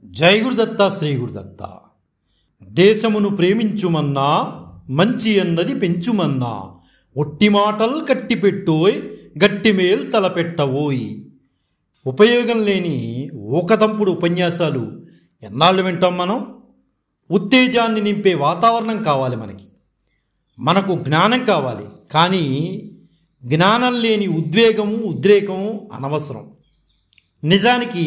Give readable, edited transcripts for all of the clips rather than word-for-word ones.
జై గురుదత్త శ్రీ గురుదత్త. దేశమును ప్రేమించుమన్నా మంచి అన్నది పెంచుమన్నా ఒట్టి మాటల్ కట్టిపెట్టోయ్ గట్టిమేల్ తలపెట్టవోయ్. ఉపయోగం లేని ఊకదంపుడు ఉపన్యాసాలు ఎన్నాళ్ళు వింటాం మనం? ఉత్తేజాన్ని నింపే వాతావరణం కావాలి మనకు జ్ఞానం కావాలి. కానీ జ్ఞానం లేని ఉద్రేకము అనవసరం. నిజానికి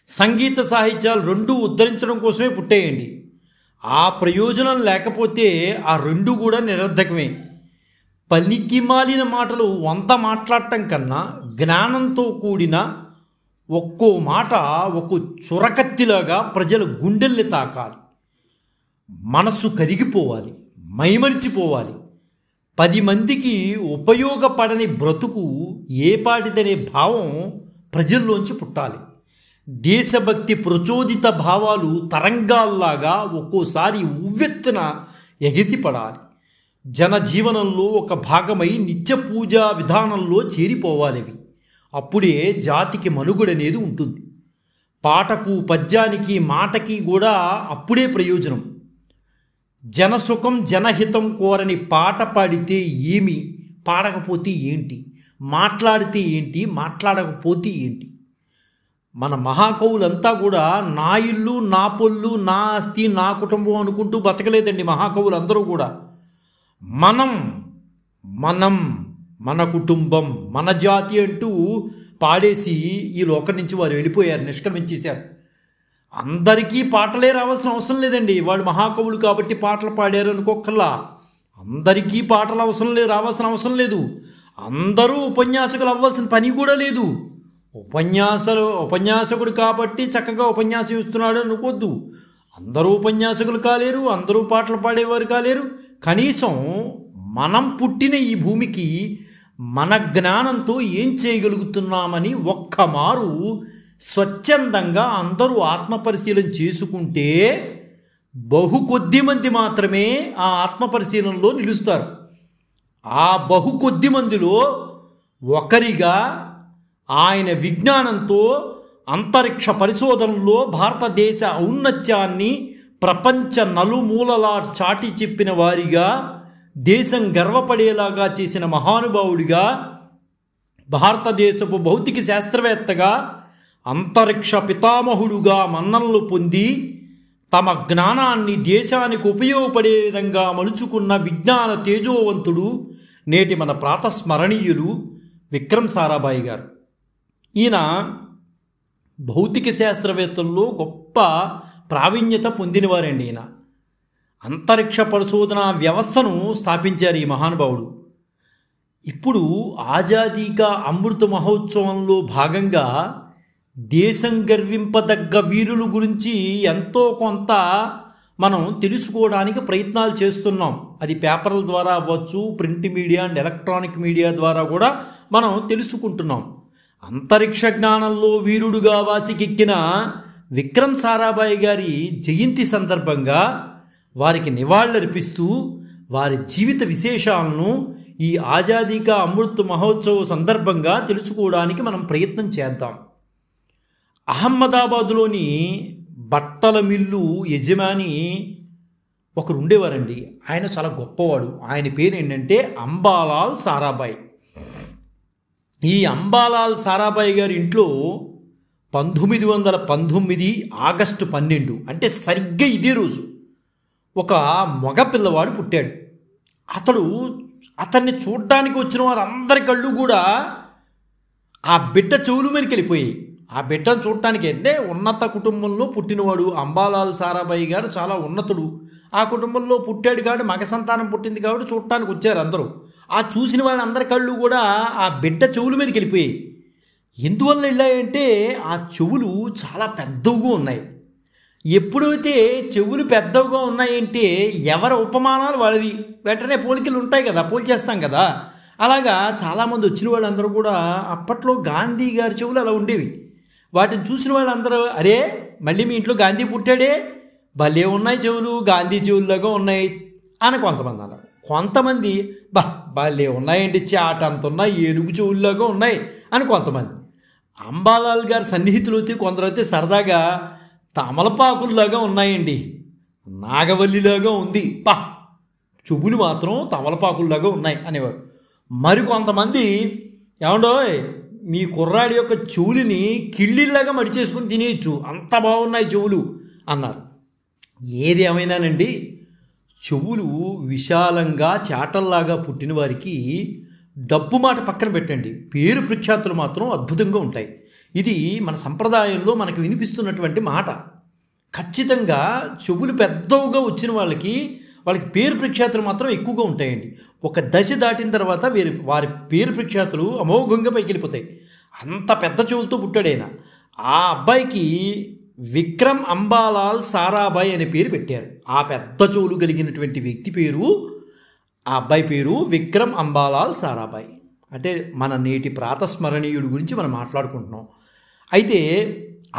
సంగీత సాహిత్యాలు రెండూ ఉద్ధరించడం కోసమే పుట్టేయండి. ఆ ప్రయోజనం లేకపోతే ఆ రెండు కూడా నిరర్ధకమే. పనికి మాలిన మాటలు వంత మాట్లాడటం కన్నా జ్ఞానంతో కూడిన ఒక్కో మాట ఒక్కో చురకత్తిలాగా ప్రజల గుండెల్ని తాకాలి, మనస్సు కరిగిపోవాలి, మైమరిచిపోవాలి. 10 మందికి ఉపయోగపడని బ్రతుకు ఏపాటిదనే భావం ప్రజల్లోంచి పుట్టాలి. దేశభక్తి ప్రచోదిత భావాలు తరంగాల్లాగా ఒక్కోసారి ఉవ్వెత్తున ఎగిసిపడాలి. జనజీవనంలో ఒక భాగమై నిత్య పూజా విధానంలో చేరిపోవాలివి. అప్పుడే జాతికి మనుగడనేది ఉంటుంది. పాటకు పద్యానికి మాటకి కూడా అప్పుడే ప్రయోజనం. జనసుఖం జనహితం కోరని పాట పాడితే ఏమి, పాడకపోతే ఏంటి, మాట్లాడితే ఏంటి, మాట్లాడకపోతే ఏంటి? మన మహాకవులంతా కూడా నా ఇల్లు నా పొల్లు నా ఆస్తి నా కుటుంబం అనుకుంటూ బతకలేదండి. మహాకవులందరూ కూడా మనం మన కుటుంబం మన జాతి అంటూ పాడేసి ఈ లోకం నుంచి వారు వెళ్ళిపోయారు, నిష్క్రమించేశారు. అందరికీ పాటలే రావాల్సిన అవసరం లేదండి. వాళ్ళు మహాకవులు కాబట్టి పాటలు పాడారు అనుకోకల్లా. అందరికీ పాటలు రావాల్సిన అవసరం లేదు. అందరూ ఉపన్యాసకులు అవ్వాల్సిన పని కూడా లేదు. ఉపన్యాసకుడు కాబట్టి చక్కగా ఉపన్యాసం ఇస్తున్నాడు అనుకోద్దు. అందరూ ఉపన్యాసకులు కాలేరు, అందరూ పాటలు పాడేవారు కాలేరు. కనీసం మనం పుట్టిన ఈ భూమికి మన జ్ఞానంతో ఏం చేయగలుగుతున్నామని ఒక్కమారు స్వచ్ఛందంగా అందరూ ఆత్మపరిశీలన చేసుకుంటే కొద్ది మంది మాత్రమే ఆ ఆత్మపరిశీలనలో నిలుస్తారు. ఆ కొద్ది మందిలో ఒకరిగా ఆయన విజ్ఞానంతో అంతరిక్ష పరిశోధనలో భారతదేశ ఔన్నత్యాన్ని ప్రపంచ నలుమూలలా చాటి చెప్పిన వారిగా, దేశం గర్వపడేలాగా చేసిన మహానుభావుడిగా, భారతదేశపు భౌతిక శాస్త్రవేత్తగా, అంతరిక్ష పితామహుడుగా మన్ననలు పొంది తమ జ్ఞానాన్ని దేశానికి ఉపయోగపడే విధంగా మలుచుకున్న విజ్ఞాన తేజోవంతుడు నేటి మన ప్రాతస్మరణీయులు విక్రమ్ సారాభాయ్ గారు. ఈయన భౌతిక శాస్త్రవేత్తల్లో గొప్ప ప్రావీణ్యత పొందినవారండి. ఈయన అంతరిక్ష పరిశోధన వ్యవస్థను స్థాపించారు ఈ మహానుభావుడు. ఇప్పుడు ఆజాదీ కా అమృత మహోత్సవంలో భాగంగా దేశం గర్వింపదగ్గ వీరుల గురించి ఎంతో కొంత మనం తెలుసుకోవడానికి ప్రయత్నాలు చేస్తున్నాం. అది పేపర్ల ద్వారా అవ్వచ్చు, print media and electronic media ద్వారా కూడా మనం తెలుసుకుంటున్నాం. అంతరిక్ష జ్ఞానంలో వీరుడుగా వాసికెక్కిన విక్రమ్ సారాభాయ్ గారి జయంతి సందర్భంగా వారికి నివాళులర్పిస్తూ వారి జీవిత విశేషాలను ఈ ఆజాదీ కా అమృత్ మహోత్సవ్ సందర్భంగా తెలుసుకోవడానికి మనం ప్రయత్నం చేద్దాం. అహ్మదాబాదులోని బట్టల మిల్లు యజమాని ఒకరు ఉండేవారండి. ఆయన చాలా గొప్పవాడు. ఆయన పేరు ఏంటంటే అంబాలాల్ సారాభాయ్. ఈ అంబాలాల్ సారాభాయ్ గారి ఇంట్లో 1919 ఆగస్టు 12 అంటే సరిగ్గా ఇదే రోజు ఒక మగ పిల్లవాడు పుట్టాడు. అతన్ని చూడ్డానికి వచ్చిన వారందరి కళ్ళు కూడా ఆ బిడ్డ చెవులు మీదకి వెళ్ళిపోయాయి. ఆ బిడ్డను చూడటానికి అంటే ఉన్నత కుటుంబంలో పుట్టినవాడు అంబాలాల్ సారాభాయ్ గారు, చాలా ఉన్నతుడు. ఆ కుటుంబంలో పుట్టాడు కాబట్టి, మగ సంతానం పుట్టింది కాబట్టి చూడటానికి వచ్చారు అందరూ. ఆ చూసిన వాళ్ళందరి కళ్ళు కూడా ఆ బిడ్డ చెవుల మీదకి వెళ్ళిపోయాయి. ఎందువల్ల వెళ్ళాయంటే ఆ చెవులు చాలా పెద్దవిగా ఉన్నాయి. ఎప్పుడైతే చెవులు పెద్దవిగా ఉన్నాయంటే ఎవరి ఉపమానాలు వాళ్ళవి, వెంటనే పోలికలు ఉంటాయి కదా, పోల్చేస్తాం కదా. అలాగా చాలామంది వచ్చిన వాళ్ళందరూ కూడా అప్పట్లో గాంధీ గారి చెవులు అలా ఉండేవి. వాటిని చూసిన వాళ్ళందరూ అరే మళ్ళీ మీ ఇంట్లో గాంధీ పుట్టాడే, భలే ఉన్నాయి చెవులు, గాంధీ చెవుల్లాగా ఉన్నాయి అని కొంతమంది అన్నారు. కొంతమంది భలే ఉన్నాయండి, చాట అంత ఉన్నాయి, ఏనుగు చెవుల్లాగా ఉన్నాయి అని కొంతమంది. అంబాలాల్ గారి సన్నిహితులు అయితే కొందరైతే సరదాగా తమలపాకుల్లాగా ఉన్నాయండి, నాగవల్లిలాగా ఉంది, చెవులు మాత్రం తమలపాకుల్లాగా ఉన్నాయి అనేవారు. మరికొంతమంది ఏమండోయ్ మీ కుర్రాడి యొక్క చెవులని కిళ్ళిల్లాగా మడిచేసుకుని తినేయచ్చు, అంత బాగున్నాయి చెవులు అన్నారు. ఏది ఏమైనానండి, చెవులు విశాలంగా చాటల్లాగా పుట్టిన వారికి డబ్బు మాట పక్కన పెట్టండి, పేరు ప్రఖ్యాతులు మాత్రం అద్భుతంగా ఉంటాయి. ఇది మన సంప్రదాయంలో మనకు వినిపిస్తున్నటువంటి మాట. ఖచ్చితంగా చెవులు పెద్దగా వచ్చిన వాళ్ళకి పేరు ప్రఖ్యాతులు మాత్రం ఎక్కువగా ఉంటాయండి. ఒక దశ దాటిన తర్వాత వారి పేరు ప్రఖ్యాతులు అమోఘంగా పైకి వెళ్ళిపోతాయి. అంత పెద్ద చెవులతో పుట్టాడైనా. ఆ అబ్బాయికి విక్రమ్ అంబాలాల్ సారాభాయ్ అనే పేరు పెట్టారు. ఆ పెద్ద చెవులు కలిగినటువంటి వ్యక్తి పేరు, ఆ అబ్బాయి పేరు విక్రమ్ అంబాలాల్ సారాభాయ్. అంటే మన నేటి ప్రాతస్మరణీయుడి గురించి మనం మాట్లాడుకుంటున్నాం. అయితే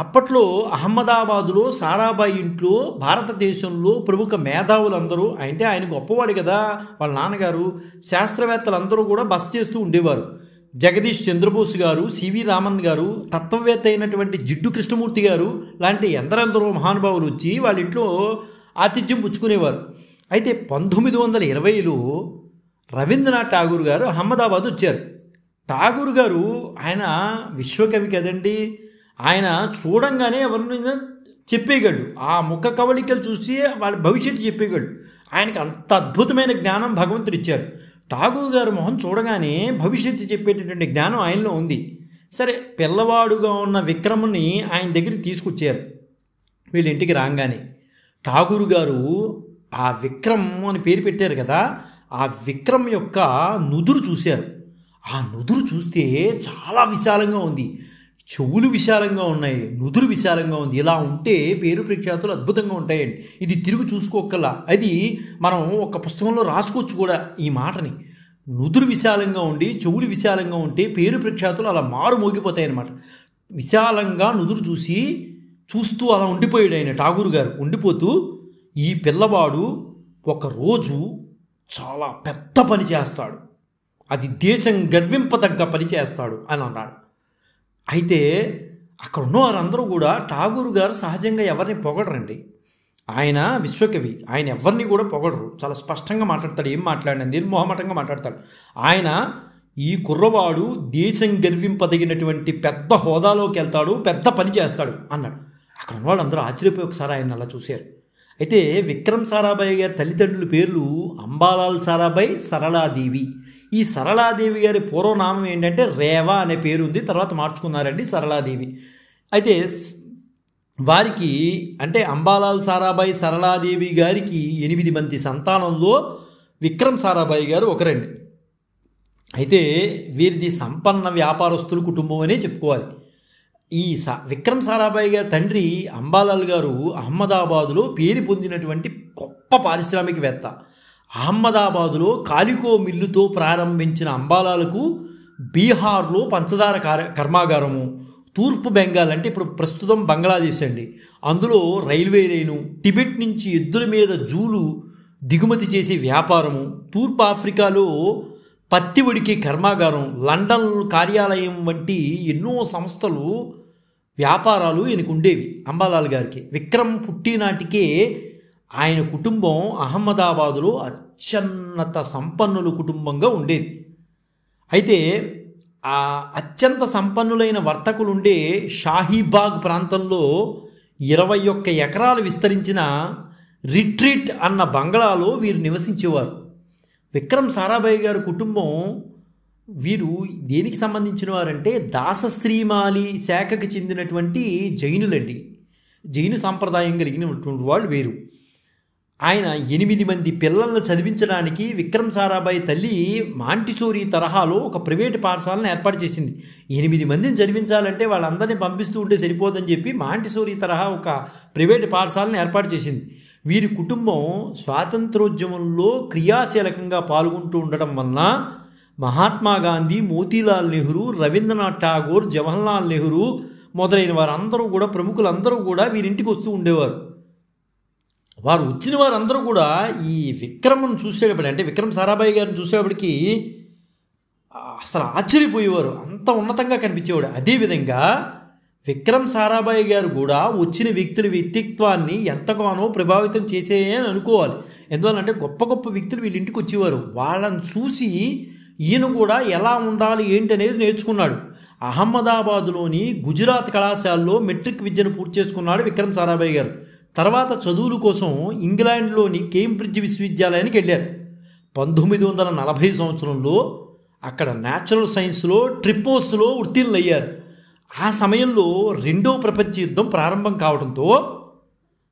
అప్పట్లో అహ్మదాబాదులో సారాభాయ్ ఇంట్లో భారతదేశంలో ప్రముఖ మేధావులందరూ, అంటే ఆయన గొప్పవాడు కదా, వాళ్ళ నాన్నగారు శాస్త్రవేత్తలందరూ కూడా బస చేస్తూ ఉండేవారు. జగదీష్ చంద్రబోస్ గారు, సివి రామన్ గారు, తత్వవేత్త అయినటువంటి జిడ్డు కృష్ణమూర్తి గారు లాంటి ఎందరెందరో మహానుభావులు వచ్చి వాళ్ళ ఇంట్లో ఆతిథ్యం పుచ్చుకునేవారు. అయితే 1920లో రవీంద్రనాథ్ ఠాగూర్ గారు అహ్మదాబాద్ వచ్చారు. ఠాగూర్ గారు ఆయన విశ్వకవి కదండి, ఆయన చూడంగానే ఎవరినైనా చెప్పేయగలడు, ఆ ముఖ కవళికలు చూసి వాళ్ళ భవిష్యత్తు చెప్పేయగలడు. ఆయనకు అంత అద్భుతమైన జ్ఞానం భగవంతుడు ఇచ్చారు. ఠాగూర్ గారు మొహం చూడగానే భవిష్యత్తు చెప్పేటటువంటి జ్ఞానం ఆయనలో ఉంది. సరే, పిల్లవాడుగా ఉన్న విక్రమ్ని ఆయన దగ్గరికి తీసుకొచ్చారు. వీళ్ళ ఇంటికి రాగానే ఠాగూర్ గారు ఆ విక్రమ్ అని పేరు పెట్టారు కదా, ఆ విక్రమ్ యొక్క నుదురు చూశారు. ఆ నుదురు చూస్తే చాలా విశాలంగా ఉంది, చెవులు విశాలంగా ఉన్నాయి, నుదురు విశాలంగా ఉంది. ఇలా ఉంటే పేరు ప్రఖ్యాతులు అద్భుతంగా ఉంటాయండి. ఇది తిరిగి చూసుకోకల్లా, అది మనం ఒక పుస్తకంలో రాసుకోవచ్చు కూడా ఈ మాటని. నుదురు విశాలంగా ఉండి చెవులు విశాలంగా ఉంటే పేరు ప్రఖ్యాతులు అలా మారు మోగిపోతాయి అన్నమాట. విశాలంగా నుదురు చూస్తూ అలా ఉండిపోయాడు ఆయన ఠాగూర్ గారు. ఉండిపోతూ ఈ పిల్లవాడు ఒకరోజు చాలా పెద్ద పని చేస్తాడు, అది దేశం గర్వింపదగ్గ పని చేస్తాడు అని అన్నాడు. అయితే అక్కడ ఉన్న వారందరూ కూడా ఠాగూర్ గారు సహజంగా ఎవరిని పొగడరండి, ఆయన విశ్వకవి, ఆయన ఎవరిని కూడా పొగడరు, చాలా స్పష్టంగా మాట్లాడతాడు. ఏం మాట్లాడినా నిర్మోహమాటంగా మాట్లాడతాడు. ఆయన ఈ కుర్రవాడు దేశం గర్వింపదగినటువంటి పెద్ద హోదాలోకి వెళ్తాడు, పెద్ద పని చేస్తాడు అన్నాడు. అక్కడ ఉన్న వాళ్ళందరూ ఆశ్చర్యపోయి ఒకసారి ఆయన అలా చూశారు. అయితే విక్రమ్ సారాభాయ్ గారి తల్లిదండ్రుల పేర్లు అంబాలాల్ సారాభాయ్, సరళాదేవి. ఈ సరళాదేవి గారి పూర్వనామం ఏంటంటే రేవా అనే పేరు ఉంది, తర్వాత మార్చుకున్నారండి సరళాదేవి. అయితే వారికి అంటే అంబాలాల్ సారాభాయ్, సరళాదేవి గారికి 8 మంది సంతానంలో విక్రమ్ సారాభాయ్ గారు ఒకరండి. అయితే వీరిది సంపన్న వ్యాపారస్తుల కుటుంబం అనే చెప్పుకోవాలి. ఈ విక్రమ్ సారాభాయ్ గారి తండ్రి అంబాలాల్ గారు అహ్మదాబాదులో పేరు పొందినటువంటి గొప్ప పారిశ్రామికవేత్త. అహ్మదాబాదులో కాలికో మిల్లుతో ప్రారంభించిన అంబాలాలకు బీహార్లో పంచదార కర్మాగారము, తూర్పు బెంగాల్ అంటే ఇప్పుడు ప్రస్తుతం బంగ్లాదేశ్ అండి, అందులో రైల్వే లైను, టిబెట్ నుంచి ఎద్దుల మీద జూలు దిగుమతి చేసే వ్యాపారము, తూర్పు ఆఫ్రికాలో పత్తి ఉడికే కర్మాగారం, లండన్ కార్యాలయం వంటి ఎన్నో సంస్థలు, వ్యాపారాలు ఈయనకు ఉండేవి అంబాలాల్ గారికి. విక్రమ్ పుట్టినాటికే ఆయన కుటుంబం అహ్మదాబాదులో అత్యున్నత సంపన్నుల కుటుంబంగా ఉండేది. అయితే ఆ అత్యంత సంపన్నులైన వర్తకులు ఉండే షాహీబాగ్ ప్రాంతంలో 21 ఎకరాలు విస్తరించిన రిట్రీట్ అన్న బంగ్లాలో వీరు నివసించేవారు. విక్రమ్ సారాభాయ్ గారి కుటుంబం వీరు దేనికి సంబంధించిన వారంటే దాసశ్రీమాలి శాఖకి చెందినటువంటి జైనులండి, జైను సాంప్రదాయం కలిగినటువంటి వాళ్ళు వీరు. ఆయన 8 మంది పిల్లలను చదివించడానికి విక్రమ్ సారాభాయ్ తల్లి మాంటిసోరీ తరహాలో ఒక ప్రైవేటు పాఠశాలను ఏర్పాటు చేసింది. 8 మందిని చదివించాలంటే వాళ్ళందరినీ పంపిస్తూ ఉంటే సరిపోదని చెప్పి మాంటిసోరీ తరహా ఒక ప్రైవేటు పాఠశాలను ఏర్పాటు చేసింది. వీరి కుటుంబం స్వాతంత్రోద్యమంలో క్రియాశీలకంగా పాల్గొంటూ ఉండడం వలన మహాత్మా గాంధీ, మోతీలాల్ నెహ్రూ, రవీంద్రనాథ్ ఠాగూర్, జవహర్లాల్ నెహ్రూ మొదలైన వారందరూ కూడా, ప్రముఖులందరూ కూడా వీరింటికి వస్తూ ఉండేవారు. వారు వచ్చిన వారందరూ కూడా ఈ విక్రమ్ను చూసేటప్పుడు, అంటే విక్రమ్ సారాభాయ్ గారిని చూసేటప్పటికి అసలు ఆశ్చర్యపోయేవారు, అంత ఉన్నతంగా కనిపించేవాడు. అదేవిధంగా విక్రమ్ సారాభాయ్ గారు కూడా వచ్చిన వ్యక్తుల వ్యక్తిత్వాన్ని ఎంతగానో ప్రభావితం చేసేయని అనుకోవాలి. ఎందువల్లంటే గొప్ప గొప్ప వ్యక్తులు వీళ్ళ ఇంటికి వచ్చేవారు. వాళ్ళని చూసి ఈయన కూడా ఎలా ఉండాలి ఏంటి అనేది నేర్చుకున్నాడు. అహ్మదాబాదులోని గుజరాత్ కళాశాలలో మెట్రిక్ విద్యను పూర్తి చేసుకున్నాడు విక్రమ్ సారాభాయ్ గారు. తర్వాత చదువుల కోసం ఇంగ్లాండ్లోని కేంబ్రిడ్జ్ విశ్వవిద్యాలయానికి వెళ్ళారు. 1940 సంవత్సరంలో అక్కడ న్యాచురల్ సైన్స్లో ట్రిపోస్లో ఉత్తీర్ణులయ్యారు. ఆ సమయంలో రెండో ప్రపంచ యుద్ధం ప్రారంభం కావడంతో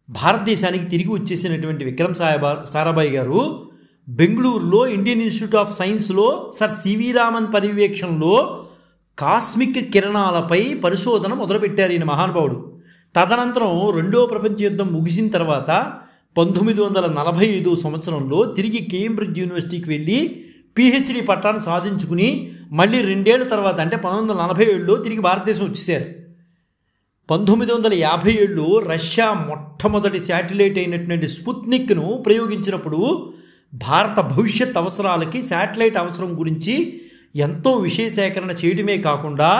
భారతదేశానికి తిరిగి వచ్చేసినటువంటి విక్రమ్ సారాభాయ్ గారు బెంగళూరులో ఇండియన్ ఇన్స్టిట్యూట్ ఆఫ్ సైన్స్లో సర్ సివి రామన్ పర్యవేక్షణలో కాస్మిక్ కిరణాలపై పరిశోధన మొదలుపెట్టారు ఈయన మహానుభావుడు. తదనంతరం రెండో ప్రపంచ యుద్ధం ముగిసిన తర్వాత 1945 సంవత్సరంలో తిరిగి కేంబ్రిడ్జ్ యూనివర్సిటీకి వెళ్ళి పిహెచ్డి పట్టాను సాధించుకుని మళ్ళీ 2 ఏళ్ల తర్వాత అంటే 1947లో తిరిగి భారతదేశం వచ్చేసారు. 1957లో రష్యా మొట్టమొదటి శాటిలైట్ అయినటువంటి స్పుత్నిక్ను ప్రయోగించినప్పుడు భారత భవిష్యత్ అవసరాలకి శాటిలైట్ అవసరం గురించి ఎంతో విషయ సేకరణ చేయడమే కాకుండా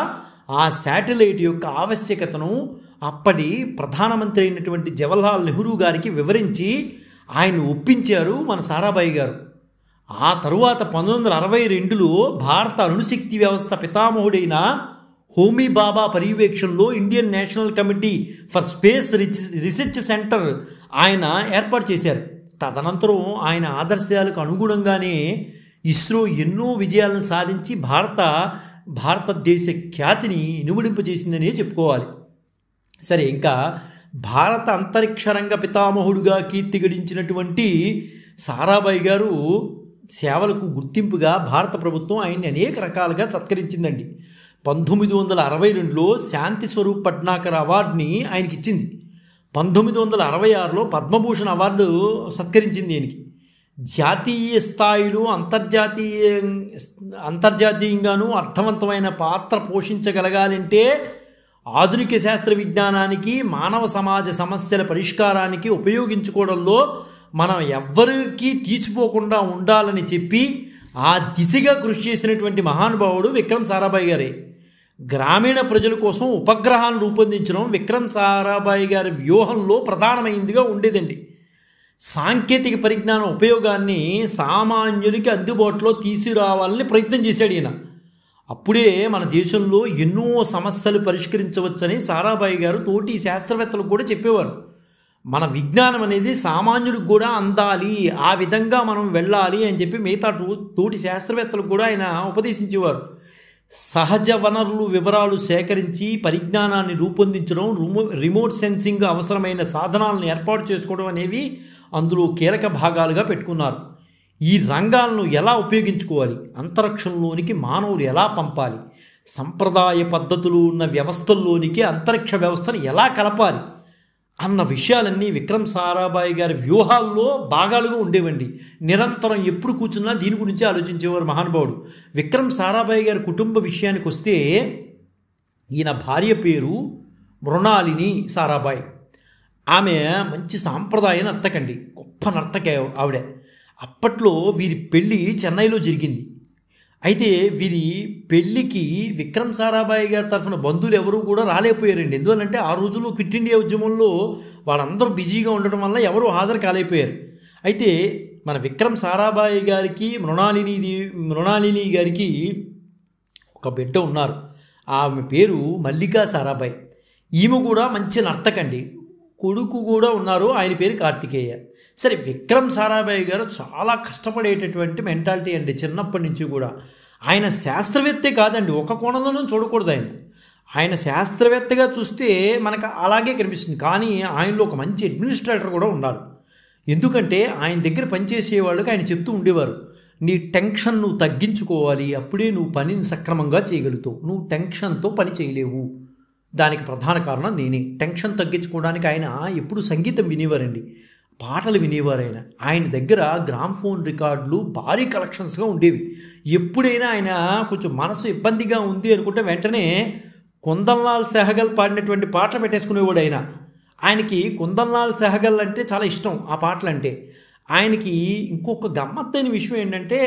ఆ శాటిలైట్ యొక్క ఆవశ్యకతను అప్పటి ప్రధానమంత్రి అయినటువంటి జవహర్లాల్ నెహ్రూ గారికి వివరించి ఆయన ఒప్పించారు మన సారాభాయ్ గారు. ఆ తరువాత 1962లో భారత అణుశక్తి వ్యవస్థ పితామహుడైన హోమీ బాబా పర్యవేక్షణలో Indian national committee for space research centre ఆయన ఏర్పాటు చేశారు. తదనంతరం ఆయన ఆదర్శాలకు అనుగుణంగానే ఇస్రో ఎన్నో విజయాలను సాధించి భారతదేశ ఖ్యాతిని ఇనుమడింపజేసిందనే చెప్పుకోవాలి. సరే, ఇంకా భారత అంతరిక్ష రంగ పితామహుడుగా కీర్తి గడించినటువంటి సారాభాయ్ గారు సేవలకు గుర్తింపుగా భారత ప్రభుత్వం ఆయన్ని అనేక రకాలుగా సత్కరించిందండి. 1962లో శాంతి స్వరూప్ పట్నాకర్ అవార్డుని ఆయనకి ఇచ్చింది. 1966లో పద్మభూషణ్ అవార్డు సత్కరించింది ఈయనకి. జాతీయ స్థాయిలో అంతర్జాతీయంగానూ అర్థవంతమైన పాత్ర పోషించగలగాలంటే ఆధునిక శాస్త్ర విజ్ఞానానికి మానవ సమాజ సమస్యల పరిష్కారానికి ఉపయోగించుకోవడంలో మనం ఎవ్వరికీ తీసిపోకుండా ఉండాలని చెప్పి ఆ దిశగా కృషి చేసినటువంటి మహానుభావుడు విక్రమ్ సారాభాయ్ గారే. గ్రామీణ ప్రజల కోసం ఉపగ్రహాలను రూపొందించడం విక్రమ్ సారాభాయ్ గారి వ్యూహంలో ప్రధానమైందిగా ఉండేదండి. సాంకేతిక పరిజ్ఞానం ఉపయోగాన్ని సామాన్యులకి అందుబాటులో తీసుకురావాలని ప్రయత్నం చేశాడు ఈయన. అప్పుడే మన దేశంలో ఎన్నో సమస్యలు పరిష్కరించవచ్చని సారాభాయ్ గారు తోటి శాస్త్రవేత్తలకు కూడా చెప్పేవారు. మన విజ్ఞానం అనేది సామాన్యుడికి కూడా అందాలి, ఆ విధంగా మనం వెళ్ళాలి అని చెప్పి మిగతా తోటి శాస్త్రవేత్తలకు కూడా ఆయన ఉపదేశించేవారు. సహజ వనరులు వివరాలు సేకరించి పరిజ్ఞానాన్ని రూపొందించడం, రిమోట్ సెన్సింగ్ అవసరమైన సాధనాలను ఏర్పాటు చేసుకోవడం అనేవి అందులో కీలక భాగాలుగా పెట్టుకున్నారు. ఈ రంగాలను ఎలా ఉపయోగించుకోవాలి, అంతరిక్షంలోనికి మానవులు ఎలా పంపాలి, సంప్రదాయ పద్ధతులు ఉన్న వ్యవస్థల్లోనికి అంతరిక్ష వ్యవస్థను ఎలా కలపాలి అన్న విషయాలన్నీ విక్రమ్ సారాభాయ్ గారి వ్యూహాల్లో భాగాలుగా ఉండేవండి. నిరంతరం ఎప్పుడు కూర్చున్నా దీని గురించి ఆలోచించేవారు మహానుభావుడు. విక్రమ్ సారాభాయ్ గారి కుటుంబ విషయానికి వస్తే ఈయన భార్య పేరు మృణాలిని సారాభాయ్. ఆమె మంచి సాంప్రదాయ నర్తకండి, గొప్ప నర్తకే ఆవిడ. అప్పట్లో వీరి పెళ్ళి చెన్నైలో జరిగింది. అయితే వీరి పెళ్ళికి విక్రమ్ సారాభాయ్ గారి తరఫున బంధువులు ఎవరు కూడా రాలేకపోయారండి. ఎందువల్లంటే ఆ రోజుల్లో క్విట్ ఇండియా ఉద్యమంలో వాళ్ళందరూ బిజీగా ఉండడం వల్ల ఎవరూ హాజరు కాలేకపోయారు. అయితే మన విక్రమ్ సారాభాయ్ గారికి మృణాలిని గారికి ఒక బిడ్డ ఉన్నారు. ఆమె పేరు మల్లికా సారాభాయ్. ఈమె కూడా మంచి నర్తకండి. కొడుకు కూడా ఉన్నారు, ఆయన పేరు కార్తికేయ. సరే, విక్రమ్ సారాభాయ్ గారు చాలా కష్టపడేటటువంటి మెంటాలిటీ అండి. చిన్నప్పటి నుంచి కూడా ఆయన శాస్త్రవేత్తే కాదండి, ఒక కోణంలోనూ చూడకూడదు. ఆయన శాస్త్రవేత్తగా చూస్తే మనకు అలాగే కనిపిస్తుంది, కానీ ఆయనలో ఒక మంచి అడ్మినిస్ట్రేటర్ కూడా ఉన్నారు. ఎందుకంటే ఆయన దగ్గర పనిచేసే వాళ్ళకి ఆయన చెప్తూ ఉండేవారు, నీ టెన్షన్ నువ్వు తగ్గించుకోవాలి, అప్పుడే నువ్వు పనిని సక్రమంగా చేయగలుగుతావు, నువ్వు టెన్షన్తో పని చేయలేవు. దానికి ప్రధాన కారణం నేనే. టెన్షన్ తగ్గించుకోవడానికి ఆయన ఎప్పుడు సంగీతం వినేవారండి, పాటలు వినేవారు. ఆయన దగ్గర గ్రామ్ఫోన్ రికార్డులు భారీ కలెక్షన్స్గా ఉండేవి. ఎప్పుడైనా ఆయన కొంచెం మనసు ఇబ్బందిగా ఉంది అనుకుంటే వెంటనే కుందన్లాల్ సెహగల్ పాడినటువంటి పాట పెట్టేసుకునేవాడు. ఆయనకి కుందన్లాల్ సెహగల్ అంటే చాలా ఇష్టం, ఆ పాటలు అంటే. ఆయనకి ఇంకొక గమ్మత్తైన విషయం ఏంటంటే,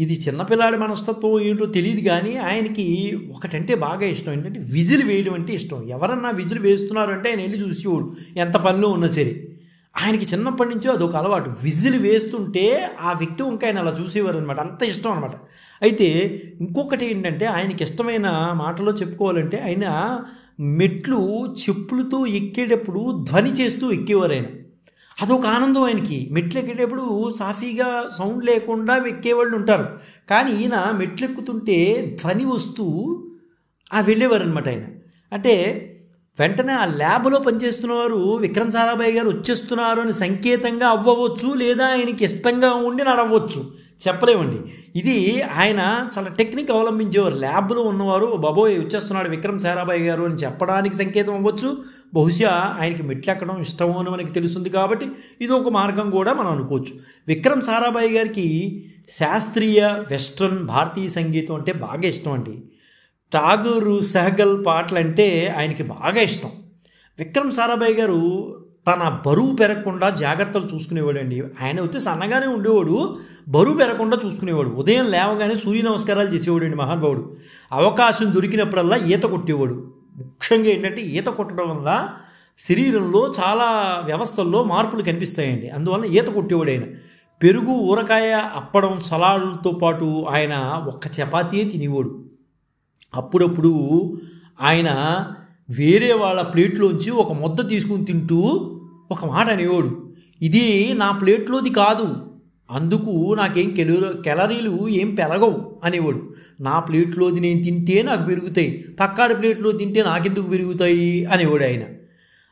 ఇది చిన్నపిల్లాడి మనస్తత్వం ఏంటో తెలియదు కానీ ఆయనకి ఒకటంటే బాగా ఇష్టం. ఏంటంటే విజిల్ వేయడం అంటే ఇష్టం. ఎవరన్నా విజిల్ వేస్తున్నారంటే ఆయన వెళ్ళి చూసేవాడు, ఎంత పనిలో ఉన్నా సరే. ఆయనకి చిన్నప్పటి నుంచో అదొక అలవాటు. విజిల్ వేస్తుంటే ఆ వ్యక్తి ఇంకా ఆయన అలా చూసేవారు అనమాట, అంత ఇష్టం అనమాట. అయితే ఇంకొకటి ఏంటంటే ఆయనకి ఇష్టమైన మాటలో చెప్పుకోవాలంటే ఆయన మెట్లు చెప్పులతో ఎక్కేటప్పుడు ధ్వని చేస్తూ ఎక్కేవారు ఆయన. అదొక ఆనందం ఆయనకి. మెట్లు ఎక్కేటప్పుడు సాఫీగా సౌండ్ లేకుండా ఎక్కేవాళ్ళు ఉంటారు, కానీ ఈయన మెట్లు ఎక్కుతుంటే ధ్వని వస్తూ వెళ్ళేవారు అనమాట ఆయన. అంటే వెంటనే ఆ ల్యాబ్లో పనిచేస్తున్నవారు విక్రమ్ సారాభాయ్ గారు వచ్చేస్తున్నారు అని సంకేతంగా అవ్వవచ్చు, లేదా ఆయనకి ఇష్టంగా ఉండి నడవచ్చు, చెప్పలేమండి. ఇది ఆయన చాలా టెక్నిక్ అవలంబించేవారు. ల్యాబ్లో ఉన్నవారు బాబోయ్ వచ్చేస్తున్నాడు విక్రమ్ సారాభాయ్ గారు అని చెప్పడానికి సంకేతం అవ్వచ్చు. బహుశా ఆయనకి మెట్లు ఎక్కడం ఇష్టం అని మనకి తెలుస్తుంది కాబట్టి ఇది ఒక మార్గం కూడా మనం అనుకోవచ్చు. విక్రమ్ సారాభాయ్ గారికి శాస్త్రీయ, వెస్ట్రన్, భారతీయ సంగీతం అంటే బాగా ఇష్టం అండి. ఠాగూర్, సెహగల్ పాటలు అంటే ఆయనకి బాగా ఇష్టం. విక్రమ్ సారాభాయ్ గారు తన బరువు పెరగకుండా జాగ్రత్తలు చూసుకునేవాడు అండి. ఆయన అయితే సన్నగానే ఉండేవాడు, బరువు పెరగకుండా చూసుకునేవాడు. ఉదయం లేవగానే సూర్య నమస్కారాలు చేసేవాడు అండి మహానుభావుడు. అవకాశం దొరికినప్పుడల్లా ఈత కొట్టేవాడు. ముఖ్యంగా ఏంటంటే ఈత కొట్టడం వల్ల శరీరంలో చాలా వ్యవస్థల్లో మార్పులు కనిపిస్తాయండి, అందువల్ల ఈత కొట్టేవాడు ఆయన. పెరుగు, ఊరకాయ, అప్పడం, సలాడ్లతో పాటు ఆయన ఒక్క చపాతీయే తినేవాడు. అప్పుడప్పుడు ఆయన వేరే వాళ్ళ ప్లేట్లోంచి ఒక ముద్ద తీసుకుని తింటూ ఒక మాట అనేవాడు, ఇది నా ప్లేట్లోది కాదు, అందుకు నాకేం కెలరీలు ఏం పెరగవు అనేవాడు. నా ప్లేట్లోది నేను తింటే నాకు పెరుగుతాయి, పక్కాడి ప్లేట్లో తింటే నాకెందుకు పెరుగుతాయి అనేవాడు ఆయన.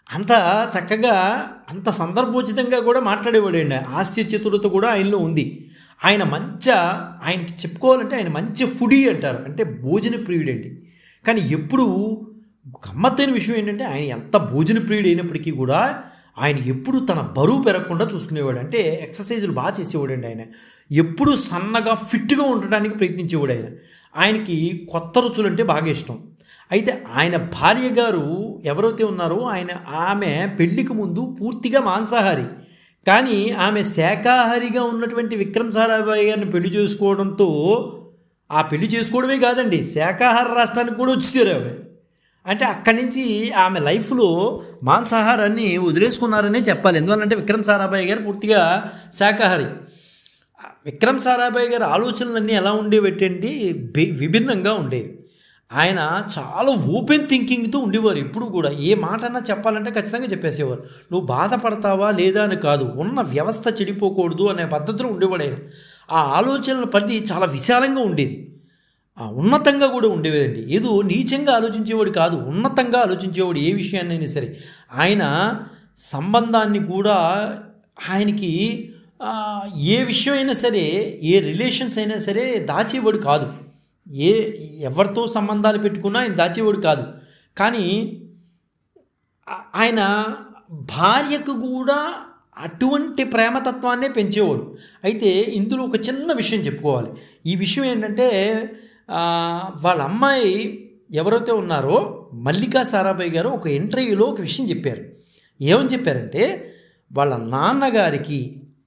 అంత చక్కగా, అంత సందర్భోచితంగా కూడా మాట్లాడేవాడు అండి. ఆశ్చర్యచతురత కూడా ఆయనలో ఉంది. ఆయనకి చెప్పుకోవాలంటే ఆయన మంచి ఫుడీ అంటారు, అంటే భోజన ప్రియుడండి. కానీ ఎప్పుడు గమ్మత్తైన విషయం ఏంటంటే ఆయన ఎంత భోజన ప్రియుడు అయినప్పటికీ కూడా ఆయన ఎప్పుడు తన బరువు పెరగకుండా చూసుకునేవాడు. అంటే ఎక్సర్సైజులు బాగా చేసేవాడు అండి ఆయన. ఎప్పుడు సన్నగా ఫిట్గా ఉండడానికి ప్రయత్నించేవాడు ఆయన. ఆయనకి కొత్త రుచులు అంటే బాగా ఇష్టం. అయితే ఆయన భార్య గారు ఎవరైతే ఉన్నారో ఆమె పెళ్లికి ముందు పూర్తిగా మాంసాహారి, కానీ ఆమె శాకాహారిగా ఉన్నటువంటి విక్రమ్ సారాభాయ్ గారిని పెళ్లి చేసుకోవడంతో, ఆ పెళ్లి చేసుకోవడమే కాదండి శాకాహార రాష్ట్రానికి కూడా వచ్చేసారు ఆమె. అంటే అక్కడి నుంచి ఆమె లైఫ్లో మాంసాహారాన్ని వదిలేసుకున్నారనే చెప్పాలి. ఎందువల్లంటే విక్రమ్ సారాభాయ్ గారు పూర్తిగా శాకాహారి. విక్రమ్ సారాభాయ్ గారి ఆలోచనలన్నీ ఎలా ఉండేవి, విభిన్నంగా ఉండేవి. ఆయన చాలా ఓపెన్ థింకింగ్తో ఉండేవారు. ఎప్పుడు కూడా ఏ మాట అన్నా చెప్పాలంటే ఖచ్చితంగా చెప్పేసేవారు. నువ్వు బాధపడతావా లేదా అని కాదు, ఉన్న వ్యవస్థ చెడిపోకూడదు అనే పద్ధతిలో ఉండేవాడు ఆయన. ఆ ఆలోచనల పరిధి చాలా విశాలంగా ఉండేది, ఉన్నతంగా కూడా ఉండేదండి. ఏదో నీచంగా ఆలోచించేవాడు కాదు, ఉన్నతంగా ఆలోచించేవాడు ఏ విషయాన్నైనా సరే. ఆయన సంబంధాన్ని కూడా ఆయనకి ఏ విషయం అయినా సరే, ఏ రిలేషన్స్ అయినా సరే దాచేవాడు కాదు. ఎవరితో సంబంధాలు పెట్టుకున్నా ఆయన దాచేవాడు కాదు. కానీ ఆయన భార్యకు కూడా అటువంటి ప్రేమతత్వాన్నే పెంచేవాడు. అయితే ఇందులో ఒక చిన్న విషయం చెప్పుకోవాలి. ఈ విషయం ఏంటంటే వాళ్ళ అమ్మాయి ఎవరైతే ఉన్నారో మల్లికా సారాభాయ్ గారు ఒక ఇంటర్వ్యూలో ఒక విషయం చెప్పారు. ఏమని చెప్పారంటే, వాళ్ళ నాన్నగారికి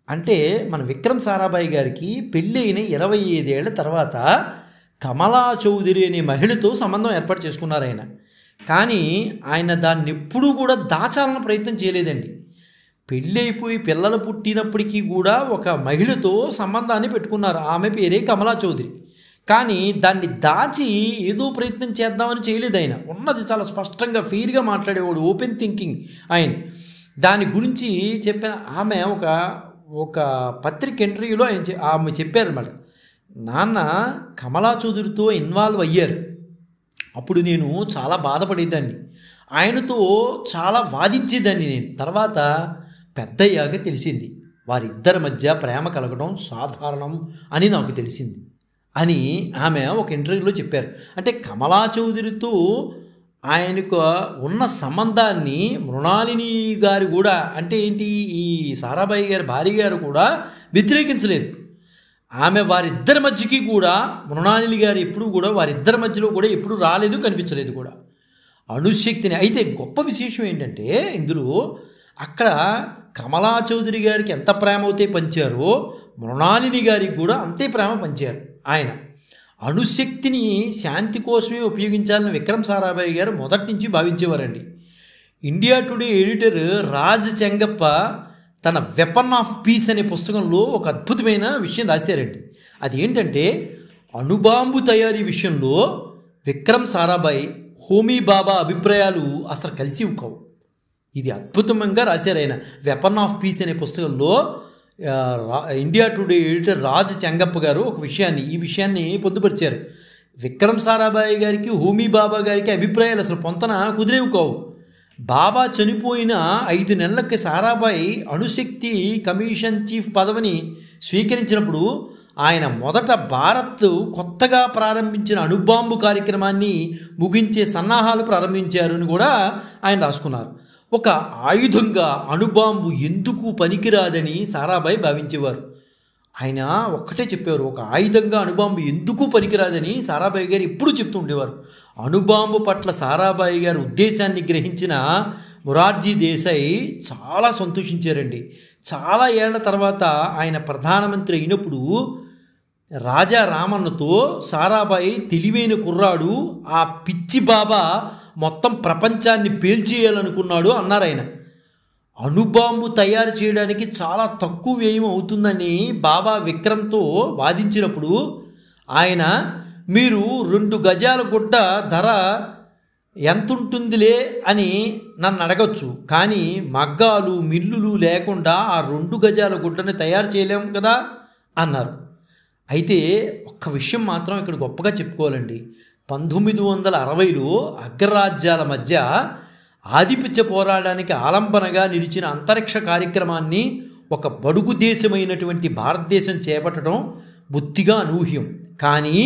అంటే మన విక్రమ్ సారాభాయ్ గారికి పెళ్ళి అయిన 25 ఏళ్ల తర్వాత కమలా చౌదరి అనే మహిళతో సంబంధం ఏర్పాటు చేసుకున్నారు ఆయన. కానీ ఆయన దాన్ని ఎప్పుడూ కూడా దాచాలన్న ప్రయత్నం చేయలేదండి. పెళ్ళి అయిపోయి పిల్లలు పుట్టినప్పటికీ కూడా ఒక మహిళతో సంబంధాన్ని పెట్టుకున్నారు. ఆమె పేరే కమలా చౌదరి. కానీ దాన్ని దాచి ఏదో ప్రయత్నం చేద్దామని చేయలేదు ఆయన. ఉన్నది చాలా స్పష్టంగా ఫెయిర్గా మాట్లాడేవాడు, ఓపెన్ థింకింగ్ ఆయన. దాని గురించి చెప్పిన ఆమె ఒక పత్రిక ఇంటర్వ్యూలో ఆమె చెప్పారన్నమాట, నాన్న కమలా చౌదరితో ఇన్వాల్వ్ అయ్యారు, అప్పుడు నేను చాలా బాధపడేదాన్ని, ఆయనతో చాలా వాదించేదాన్ని నేను. తర్వాత పెద్దయ్యాక తెలిసింది వారిద్దరి మధ్య ప్రేమ కలగడం సాధారణం అని నాకు తెలిసింది అని ఆమె ఒక ఇంటర్వ్యూలో చెప్పారు. అంటే కమలా చౌదరితో ఆయనకు ఉన్న సంబంధాన్ని మృణాలిని గారు కూడా, అంటే ఏంటి, ఈ సారాభాయ్ గారి భార్య గారు కూడా వ్యతిరేకించలేదు. ఆమె వారిద్దరి మధ్యకి కూడా, మృణాలిని గారు ఎప్పుడు కూడా వారిద్దరి మధ్యలో కూడా ఎప్పుడు రాలేదు, కనిపించలేదు కూడా అణుశక్తిని. అయితే గొప్ప విశేషం ఏంటంటే ఇందులో అక్కడ కమలా చౌదరి గారికి ఎంత ప్రేమ అయితే పంచారో మృణాలిని గారికి కూడా అంతే ప్రేమ పంచారు. ఆయన అణుశక్తిని శాంతి కోసమే ఉపయోగించాలని విక్రమ్ సారాభాయ్ గారు మొదటి నుంచి భావించేవారండి. India today editor Raj Chengappa తన వెపన్ ఆఫ్ పీస్ అనే పుస్తకంలో ఒక అద్భుతమైన విషయం రాశారండి. అదేంటంటే అణుబాంబు తయారీ విషయంలో విక్రమ్ సారాభాయ్, హోమీ బాబా అభిప్రాయాలు అసలు కలిసి కావు. ఇది అద్భుతంగా రాశారు ఆయన వెపన్ ఆఫ్ పీస్ అనే పుస్తకంలో. India today editor Raj Chengappa గారు ఈ విషయాన్ని పొందుపరిచారు. విక్రమ్ సారాభాయ్ గారికి, హోమీ బాబా గారికి అభిప్రాయాలు అసలు పొంతన కుదిరేవి కావు. బాబా చనిపోయిన 5 నెలలకి సారాభాయ్ అణుశక్తి కమిషన్ చీఫ్ పదవిని స్వీకరించినప్పుడు ఆయన మొదట భారత్ కొత్తగా ప్రారంభించిన అణుబాంబు కార్యక్రమాన్ని ముగించే సన్నాహాలు ప్రారంభించారు అని కూడా ఆయన రాసుకున్నారు. ఒక ఆయుధంగా అణుబాంబు ఎందుకు పనికిరాదని సారాభాయ్ భావించేవారు. ఆయన ఒక్కటే చెప్పేవారు, ఒక ఆయుధంగా అణుబాంబు ఎందుకు పనికిరాదని సారాభాయ్ గారు ఎప్పుడూ చెప్తూ ఉండేవారు. అణుబాంబు పట్ల సారాభాయ్ గారి ఉద్దేశాన్ని గ్రహించిన మొరార్జీ దేశాయ్ చాలా సంతోషించారండి. చాలా ఏళ్ల తర్వాత ఆయన ప్రధానమంత్రి అయినప్పుడు రాజా రామన్నతో సారాభాయ్ తెలివైన కుర్రాడు, ఆ పిచ్చి బాబా మొత్తం ప్రపంచాన్ని పేల్చేయాలనుకున్నాడు అన్నారు ఆయన. అణుబాంబు తయారు చేయడానికి చాలా తక్కువ వ్యయం అవుతుందని బాబా విక్రమ్తో వాదించినప్పుడు ఆయన, మీరు 2 గజాల గుడ్డ ధర ఎంతుంటుందిలే అని నన్ను అడగచ్చు, కానీ మగ్గాలు మిల్లులు లేకుండా ఆ 2 గజాల గుడ్డని తయారు చేయలేము కదా అన్నారు. అయితే ఒక్క విషయం మాత్రం ఇక్కడ గొప్పగా చెప్పుకోవాలండి. 1960లో అగ్రరాజ్యాల మధ్య ఆధిపత్య పోరాటానికి ఆలంబనగా నిలిచిన అంతరిక్ష కార్యక్రమాన్ని ఒక బడుగు దేశమైనటువంటి భారతదేశం చేపట్టడం బొత్తిగా అనూహ్యం. కానీ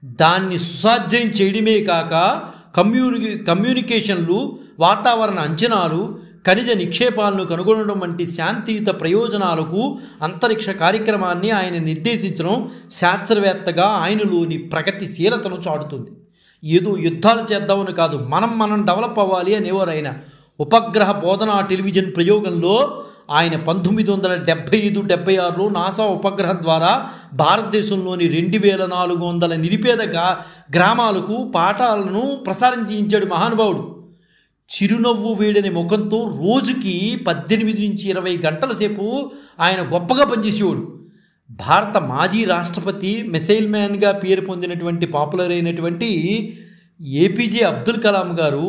దాన్ని సుసాధ్యం చేయడమే కాక కమ్యూనికేషన్లు, వాతావరణ అంచనాలు, ఖనిజ నిక్షేపాలను కనుగొనడం వంటి శాంతియుత ప్రయోజనాలకు అంతరిక్ష కార్యక్రమాన్ని ఆయన నిర్దేశించడం శాస్త్రవేత్తగా ఆయనలోని ప్రగతిశీలతను చాటుతుంది. ఏదో యుద్ధాలు చేద్దామని కాదు, మనం డెవలప్ అవ్వాలి అనేవారు ఆయన. ఉపగ్రహ బోధనా టెలివిజన్ ప్రయోగంలో ఆయన 1975-76లో నాసా ఉపగ్రహం ద్వారా భారతదేశంలోని 2400 నిరుపేద గ్రామాలకు పాఠాలను ప్రసారం చేయించాడు మహానుభావుడు. చిరునవ్వు వేడని ముఖంతో రోజుకి 18-20 గంటల సేపు ఆయన గొప్పగా పనిచేసేవాడు. భారత మాజీ రాష్ట్రపతి, మిసైల్ మ్యాన్గా పేరు పొందినటువంటి పాపులర్ అయినటువంటి ఏపీజే అబ్దుల్ కలాం గారు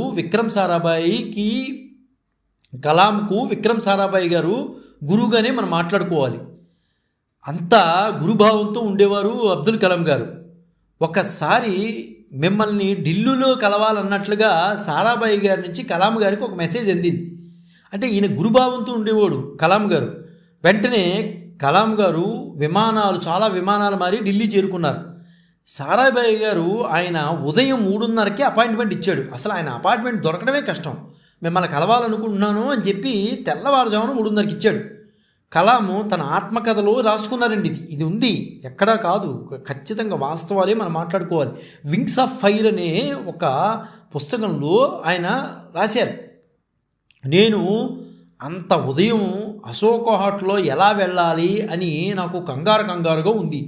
కలాంకు విక్రమ్ సారాభాయ్ గారు గురువుగానే మనం మాట్లాడుకోవాలి. అంత గురుభావంతో ఉండేవారు అబ్దుల్ కలాం గారు. ఒకసారి మిమ్మల్ని ఢిల్లీలో కలవాలన్నట్లుగా సారాభాయ్ గారి నుంచి కలాం గారికి ఒక మెసేజ్ అందింది. అంటే ఈయన గురుభావంతో ఉండేవాడు కలాం గారు. వెంటనే కలాం గారు చాలా విమానాలు మారి ఢిల్లీ చేరుకున్నారు. సారాభాయ్ గారు ఆయన ఉదయం 3:30కి అపాయింట్మెంట్ ఇచ్చాడు. అసలు ఆయన అపాయింట్మెంట్ దొరకడమే కష్టం. మిమ్మల్ని కలవాలనుకుంటున్నాను అని చెప్పి తెల్లవారుజామున 3:30కి ఇచ్చాడు. కలాము తన ఆత్మకథలో రాసుకున్నారండి. ఇది ఉంది, ఎక్కడా కాదు, ఖచ్చితంగా వాస్తవాలే మనం మాట్లాడుకోవాలి. వింగ్స్ ఆఫ్ ఫైర్ అనే ఒక పుస్తకంలో ఆయన రాశారు, నేను అంత ఉదయం అశోకహాట్లో ఎలా వెళ్ళాలి అని నాకు కంగారుగా ఉంది.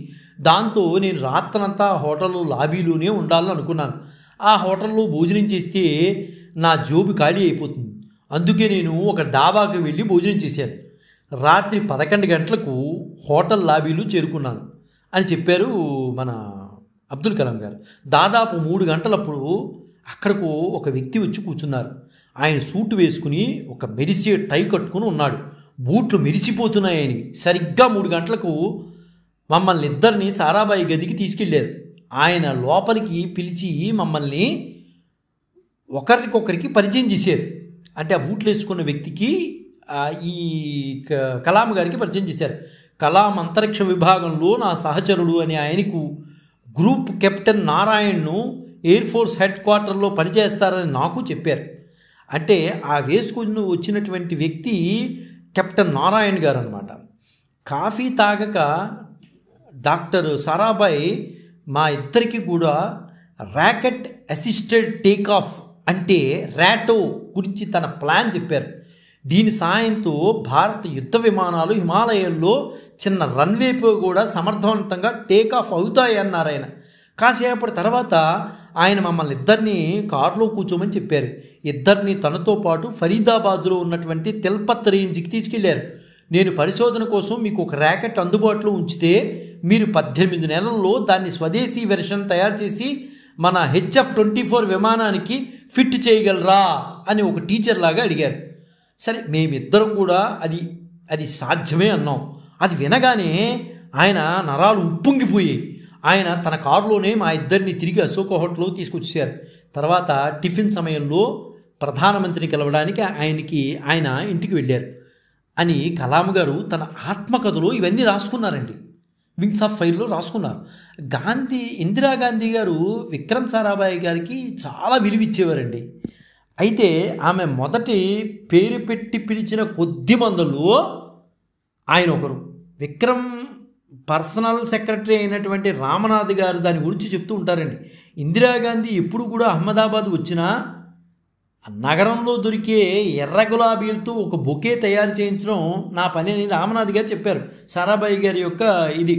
దాంతో నేను రాత్రంతా హోటల్ లాబీలోనే ఉండాలని అనుకున్నాను. ఆ హోటల్లో భోజనం చేస్తే నా జోబు ఖాళీ అయిపోతుంది. అందుకే నేను ఒక డాబాకి వెళ్ళి భోజనం చేశాను. రాత్రి 11 గంటలకు హోటల్ లాబీలో చేరుకున్నాను అని చెప్పారు మన అబ్దుల్ కలాం గారు. దాదాపు 3 గంటలప్పుడు అక్కడకు ఒక వ్యక్తి వచ్చి కూర్చున్నారు. ఆయన సూట్ వేసుకుని ఒక మెరిసే టై కట్టుకుని ఉన్నాడు. బూట్లు మెరిసిపోతున్నాయని. సరిగ్గా 3 గంటలకు మమ్మల్ని ఇద్దరిని సారాభాయ్ గదికి తీసుకెళ్లారు. ఆయన లోపలికి పిలిచి మమ్మల్ని ఒకరికొకరికి పరిచయం చేశారు. అంటే ఆ బూట్లు వేసుకున్న వ్యక్తికి ఈ కలాం గారికి పరిచయం చేశారు. కలాం అంతరిక్ష విభాగంలో నా సహచరుడు అని ఆయనకు గ్రూప్ కెప్టెన్ నారాయణ్ను ఎయిర్ ఫోర్స్ హెడ్ క్వార్టర్లో పనిచేస్తారని నాకు చెప్పారు. అంటే ఆ వేసుకుని వచ్చినటువంటి వ్యక్తి కెప్టెన్ నారాయణ్ గారు అనమాట. కాఫీ తాగక డాక్టర్ సారాభాయ్ మా ఇద్దరికి కూడా ర్యాకెట్ అసిస్టెడ్ టేక్ ఆఫ్ అంటే ర్యాటో గురించి తన ప్లాన్ చెప్పారు. దీని సాయంతో భారత యుద్ధ విమానాలు హిమాలయాల్లో చిన్న రన్వేపై కూడా సమర్థవంతంగా టేకాఫ్ అవుతాయి అన్నారు ఆయన. కాసేపటి తర్వాత ఆయన మమ్మల్ని ఇద్దరిని కారులో కూర్చోమని చెప్పారు. ఇద్దరిని తనతో పాటు ఫరీదాబాద్లో ఉన్నటువంటి తిల్పత్ రేంజ్కి తీసుకెళ్లారు. నేను పరిశోధన కోసం మీకు ఒక ర్యాకెట్ అందుబాటులో ఉంచితే మీరు 18 నెలల్లో దాన్ని స్వదేశీ వెర్షన్ తయారు చేసి మన HF-24 విమానానికి ఫిట్ చేయగలరా అని ఒక టీచర్ లాగా అడిగారు. సరే, మేమిద్దరం కూడా అది సాధ్యమే అన్నాం. అది వినగానే ఆయన నరాలు ఉప్పొంగిపోయాయి. ఆయన తన కారులోనే మా ఇద్దరిని తిరిగి అశోక హోటల్లో తీసుకొచ్చారు. తర్వాత టిఫిన్ సమయంలో ప్రధానమంత్రిని కలవడానికి ఆయన ఇంటికి వెళ్ళారు అని కలాం గారు తన ఆత్మకథలో ఇవన్నీ రాసుకున్నారండి. వింగ్స్ ఆఫ్ ఫైర్లో రాసుకున్నారు. ఇందిరాగాంధీ గారు విక్రమ్ సారాభాయ్ గారికి చాలా విలువిచ్చేవారండి. అయితే ఆమె మొదటి పేరు పెట్టి పిలిచిన కొద్ది మందిలో ఆయన ఒకరు. విక్రమ్ పర్సనల్ సెక్రటరీ అయినటువంటి రామనాథ్ గారు దాని గురించి చెప్తూ ఉంటారండి. ఇందిరాగాంధీ ఎప్పుడు కూడా అహ్మదాబాద్ వచ్చినా నగరంలో దొరికే ఎర్ర గులాబీలతో ఒక బొకే తయారు చేయించడం నా పని అని రామనాథ్ గారు చెప్పారు, సారాభాయ్ గారి యొక్క ఇది.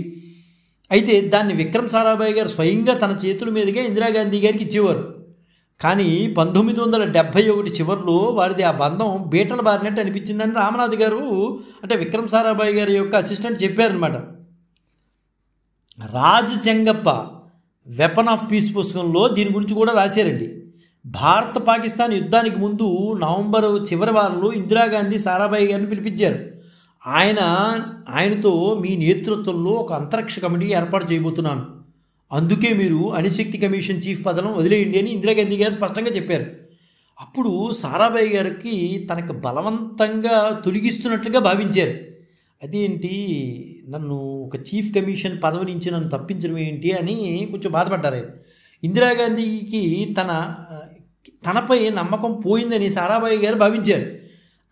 అయితే దాన్ని విక్రమ్ సారాభాయ్ గారు స్వయంగా తన చేతుల మీదుగా ఇందిరాగాంధీ గారికి ఇచ్చేవారు. కానీ 1971 చివరిలో వారిది ఆ బంధం బీటలు బారినట్టు అనిపించిందని రామనాథ్ గారు అంటే విక్రమ్ సారాభాయ్ గారి యొక్క అసిస్టెంట్ చెప్పారనమాట. Raj Chengappa weapon of piece పుస్తకంలో దీని గురించి కూడా రాశారండి. భారత్ పాకిస్తాన్ యుద్ధానికి ముందు నవంబర్ చివరి వారంలో ఇందిరాగాంధీ సారాభాయ్ గారిని పిలిపించారు. ఆయనతో మీ నేతృత్వంలో ఒక అంతరిక్ష కమిటీ ఏర్పాటు చేయబోతున్నాను, అందుకే మీరు అణుశక్తి కమిషన్ చీఫ్ పదం వదిలేయండి అని ఇందిరాగాంధీ గారు స్పష్టంగా చెప్పారు. అప్పుడు సారాభాయ్ గారికి తనకు బలవంతంగా తొలగిస్తున్నట్లుగా భావించారు. అదేంటి, నన్ను ఒక చీఫ్ కమిషన్ పదవి నుంచి నన్ను తప్పించడం ఏంటి అని కొంచెం బాధపడ్డారు. ఇందిరాగాంధీకి తనపై నమ్మకం పోయిందని సారాభాయ్ గారు భావించారు.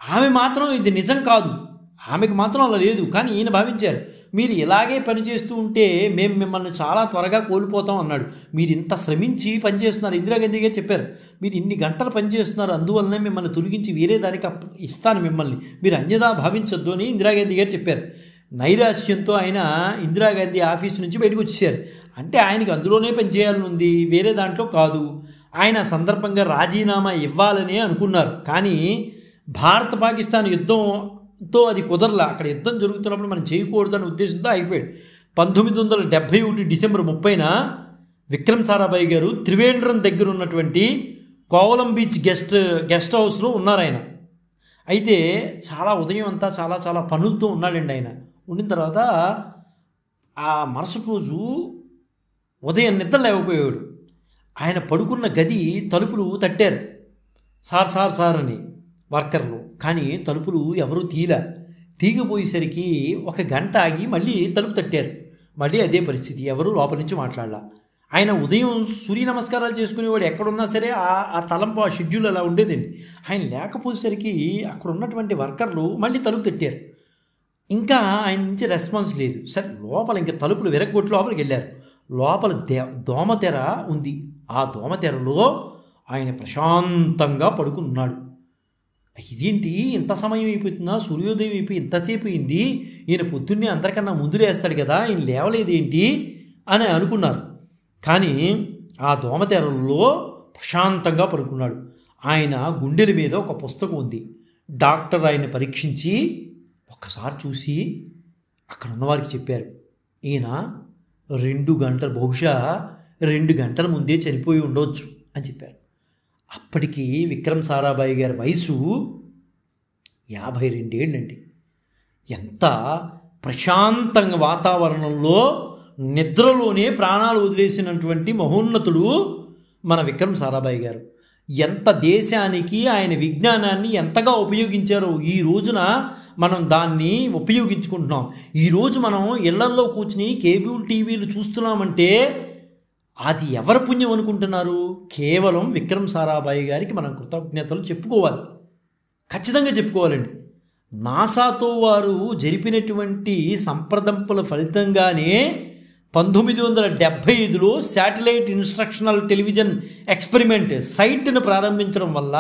ఆమె మాత్రం ఇది నిజం కాదు, ఆమెకు మాత్రం అలా లేదు. కానీ ఈయన భావించారు, మీరు ఇలాగే పనిచేస్తూ ఉంటే మేము మిమ్మల్ని చాలా త్వరగా కోల్పోతాం అన్నాడు. మీరు ఇంత శ్రమించి పనిచేస్తున్నారు, ఇందిరాగాంధీ గారు చెప్పారు, మీరు ఇన్ని గంటలు పనిచేస్తున్నారు, అందువల్లనే మిమ్మల్ని తొలగించి వేరే దానికి ఇస్తాను మిమ్మల్ని, మీరు అన్యదా భావించొద్దు అని ఇందిరాగాంధీ గారు చెప్పారు. నైరాశ్యంతో ఆయన ఇందిరాగాంధీ ఆఫీస్ నుంచి బయటకు వచ్చేసారు. అంటే ఆయనకి అందులోనే పనిచేయాలని ఉంది, వేరే దాంట్లో కాదు. ఆయన సందర్భంగా రాజీనామా ఇవ్వాలని అనుకున్నారు. కానీ భారత పాకిస్తాన్ యుద్ధంతో అది కుదరలా. అక్కడ యుద్ధం జరుగుతున్నప్పుడు మనం చేయకూడదనే ఉద్దేశంతో అయిపోయాడు. 1971 డిసెంబర్ 30న విక్రమ్ సారాభాయ్ గారు త్రివేంద్రం దగ్గర ఉన్నటువంటి కోవలం బీచ్ గెస్ట్ హౌస్లో ఉన్నారు ఆయన. అయితే చాలా ఉదయం అంతా చాలా పనులతో ఉన్నాడండి ఆయన. ఉండిన తర్వాత ఆ మరుసటి రోజు ఉదయం నిద్ర లేకపోయాడు. ఆయన పడుకున్న గది తలుపులు తట్టారు, సార్ అని వర్కర్లు. కానీ తలుపులు ఎవరూ తీగపోయేసరికి 1 గంట ఆగి మళ్ళీ తలుపు తట్టారు. మళ్ళీ అదే పరిస్థితి, ఎవరూ లోపల నుంచి మాట్లాడాల. ఆయన ఉదయం సూర్య నమస్కారాలు చేసుకునేవాడు, ఎక్కడున్నా సరే ఆ తలంపు ఆ షెడ్యూల్ అలా ఉండేదండి. ఆయన లేకపోయేసరికి అక్కడ ఉన్నటువంటి వర్కర్లు మళ్ళీ తలుపు తట్టారు. ఇంకా ఆయన నుంచి రెస్పాన్స్ లేదు. సరే, లోపల ఇంకా తలుపులు విరగొట్టి లోపలికి వెళ్ళారు. లోపల దోమతెర ఉంది. ఆ దోమతెరలో ఆయన ప్రశాంతంగా పడుకున్నాడు. ఇదేంటి, ఇంత సమయం అయిపోతుందా, సూర్యోదయం అయిపోయి ఇంతసేపు అయింది, ఈయన పొద్దున్నే అందరికన్నా ముందు లేస్తాడు కదా, ఈయన లేవలేదేంటి అని అనుకున్నారు. కానీ ఆ దోమతెరలో ప్రశాంతంగా పడుకున్నాడు. ఆయన గుండెల మీద ఒక పుస్తకం ఉంది. డాక్టర్ ఆయన్ని పరీక్షించి ఒక్కసారి చూసి అక్కడ ఉన్నవారికి చెప్పారు, ఈయన 2 గంటలు, బహుశా 2 గంటల ముందే చనిపోయి ఉండవచ్చు అని చెప్పారు. అప్పటికి విక్రమ్ సారాభాయ్ గారి వయసు 52 ఏళ్ళండి. ఎంత ప్రశాంతంగా వాతావరణంలో నిద్రలోనే ప్రాణాలు వదిలేసినటువంటి మహోన్నతుడు మన విక్రమ్ సారాభాయ్ గారు. ఎంత దేశానికి ఆయన విజ్ఞానాన్ని ఎంతగా ఉపయోగించారో ఈ రోజున మనం దాన్ని ఉపయోగించుకుంటున్నాం. ఈరోజు మనం ఇళ్లల్లో కూర్చుని కేబుల్ టీవీలు చూస్తున్నామంటే అది ఎవరి పుణ్యం అనుకుంటున్నారు? కేవలం విక్రమ్ సారాభాయ్ గారికి మనం కృతజ్ఞతలు చెప్పుకోవాలి, ఖచ్చితంగా చెప్పుకోవాలండి. నాసాతో వారు జరిపినటువంటి సంప్రదింపుల ఫలితంగానే 1975లో శాటిలైట్ ఇన్స్ట్రక్షనల్ టెలివిజన్ ఎక్స్పెరిమెంట్ సైట్ను ప్రారంభించడం వల్ల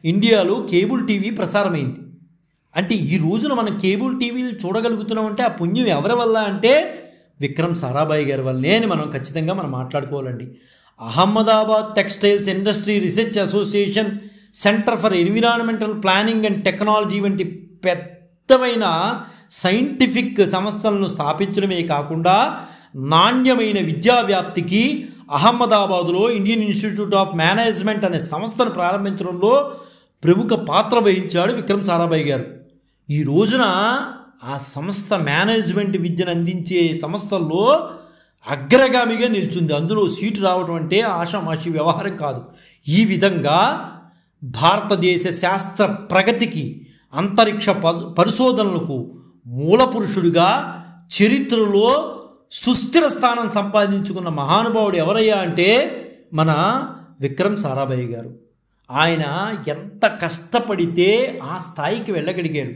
ఇండియాలో కేబుల్ టీవీ ప్రసారమైంది. అంటే ఈ రోజున మనం కేబుల్ టీవీలు చూడగలుగుతున్నాం అంటే ఆ పుణ్యం ఎవరి వల్ల అంటే విక్రమ్ సారాభాయ్ గారి వల్లే అని మనం ఖచ్చితంగా మనం మాట్లాడుకోవాలండి. Ahmedabad textiles industry research association, center for environmental planning and technology వంటి పెద్దమైన సైంటిఫిక్ సంస్థలను స్థాపించడమే కాకుండా నాణ్యమైన విద్యా వ్యాప్తికి అహ్మదాబాదులో ఇండియన్ ఇన్స్టిట్యూట్ ఆఫ్ మేనేజ్మెంట్ అనే సంస్థను ప్రారంభించడంలో ప్రముఖ పాత్ర వహించాడు విక్రమ్ సారాభాయ్ గారు. ఈ రోజున ఆ సంస్థ మేనేజ్మెంట్ విద్యను అందించే సంస్థల్లో అగ్రగామిగా నిలిచింది. అందులో సీటు రావడం అంటే ఆషామాషి వ్యవహారం కాదు. ఈ విధంగా భారతదేశ శాస్త్ర ప్రగతికి, అంతరిక్ష పరిశోధనలకు మూలపురుషుడిగా చరిత్రలో సుస్థిర స్థానం సంపాదించుకున్న మహానుభావుడు ఎవరయ్యా అంటే మన విక్రమ్ సారాభాయ్ గారు. ఆయన ఎంత కష్టపడితే ఆ స్థాయికి వెళ్ళగలిగాడు.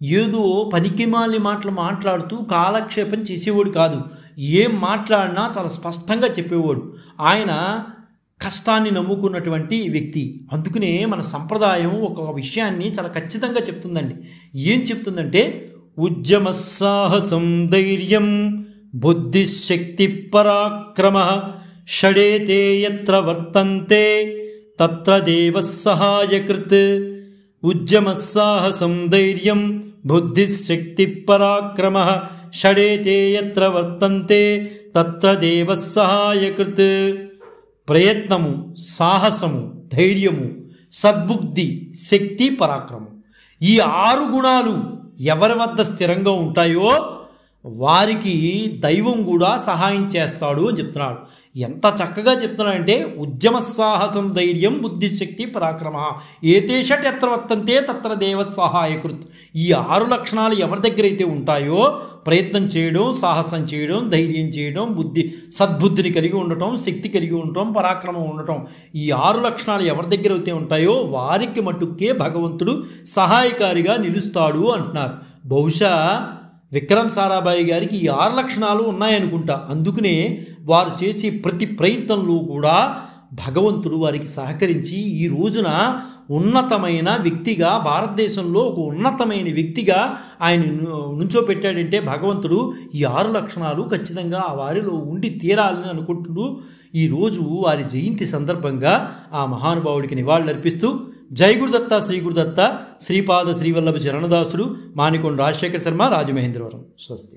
ఏదో పనికిమాలిన మాటలు మాట్లాడుతూ కాలక్షేపం చేసేవాడు కాదు. ఏం మాట్లాడినా చాలా స్పష్టంగా చెప్పేవాడు. ఆయన కష్టాన్ని నమ్ముకున్నటువంటి వ్యక్తి. అందుకనే మన సంప్రదాయం ఒక విషయాన్ని చాలా ఖచ్చితంగా చెప్తుందండి. ఏం చెప్తుందంటే ఉద్యమ సాహసం ధైర్యం బుద్ధిశక్తి పరాక్రమ షడేతే యత్ర వర్తంతే తత్ర దేవ సహాయకృత్. ఉద్యమ సాహసం ధైర్యం బుద్ధిశక్తి పరాక్రమ షడేతే యత్ర వర్తంతే తత్ర దేవ సహాయకృత్. ప్రయత్నము, సాహసము, ధైర్యము, సద్బుద్ధి, శక్తి, పరాక్రమం, ఈ 6 గుణాలు ఎవరి వద్ద స్థిరంగా ఉంటాయో వారికి దైవం కూడా సహాయం చేస్తాడు అని చెప్తున్నాడు. ఎంత చక్కగా చెప్తున్నాడంటే ఉద్యమ సాహసం ధైర్యం బుద్ధిశక్తి పరాక్రమ ఏతేషట్ ఎత్ర వర్తంతే తత్ర దేవ సహాయకృత్. ఈ 6 లక్షణాలు ఎవరి దగ్గర అయితే ఉంటాయో, ప్రయత్నం చేయడం, సాహసం చేయడం, ధైర్యం చేయడం, సద్బుద్ధిని కలిగి ఉండటం, శక్తి కలిగి ఉండటం, పరాక్రమం ఉండటం, ఈ 6 లక్షణాలు ఎవరి దగ్గర అయితే ఉంటాయో వారికి మట్టుకే భగవంతుడు సహాయకారిగా నిలుస్తాడు అంటున్నారు. బహుశా విక్రమ్ సారాభాయ్ గారికి ఈ 6 లక్షణాలు ఉన్నాయనుకుంటా. అందుకనే వారు చేసే ప్రతి ప్రయత్నంలో కూడా భగవంతుడు వారికి సహకరించి ఈ రోజున ఉన్నతమైన వ్యక్తిగా, భారతదేశంలో ఒక ఉన్నతమైన వ్యక్తిగా ఆయన నుంచోపెట్టాడంటే భగవంతుడు ఈ 6 లక్షణాలు ఖచ్చితంగా ఆ వారిలో ఉండి తీరాలని అనుకుంటూ ఈరోజు వారి జయంతి సందర్భంగా ఆ మహానుభావుడికి నివాళులర్పిస్తూ జై గురుదత్త, శ్రీ గురుదత్త, శ్రీపాద శ్రీవల్లభ చరణదాసుడు, మానికొండ రాజశేఖర శర్మ, రాజమహేంద్రవరం. స్వస్తి.